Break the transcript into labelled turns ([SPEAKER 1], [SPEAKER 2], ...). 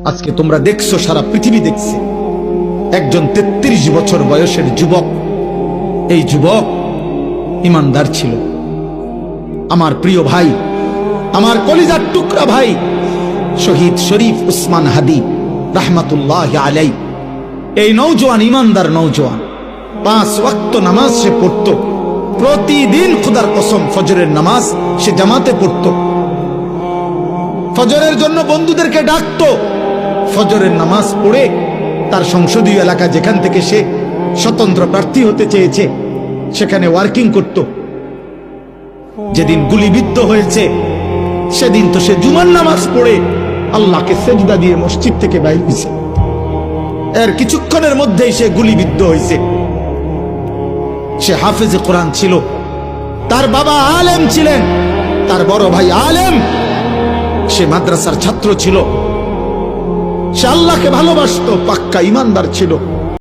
[SPEAKER 1] আজকে তোমরা দেখছো, সারা পৃথিবী দেখছে, একজন 33 বছর বয়সের যুবক, এই যুবক ইমানদার ছিল। আমার প্রিয় ভাই, আমার কলিজার টুকরা ভাই, শহীদ শরীফ উসমান হাদি রাহমাতুল্লাহ আলাই, এই নওজোয়ান ইমানদার নওজোয়ান 5 ওয়াক্ত নামাজ সে পড়ত প্রতিদিন। খোদার কসম, ফজরের নামাজ সে জামাতে পড়ত, ফজরের জন্য বন্ধুদেরকে ডাকতো, ফজরের নামাজ পড়ে তার সংসদীয় এলাকা যেখান থেকে সে স্বতন্ত্র প্রার্থী হতে চেয়েছে সেখানে ওয়ার্কিং করত। যেদিন গুলিবিদ্ধ হয়েছে সেদিন তো সে জুমার নামাজ পড়ে আল্লাহকে সেজদা দিয়ে মসজিদ থেকে বাইর হয়েছে। এর কিছুক্ষণের মধ্যেই সে গুলিবিদ্ধ হয়েছে। সে হাফেজে কোরআন ছিল, তার বাবা আলেম ছিলেন, তার বড় ভাই আলেম, সে মাদ্রাসার ছাত্র ছিল, সে আল্লাহকে ভালোবাসতো, পাক্কা ইমানদার ছিল।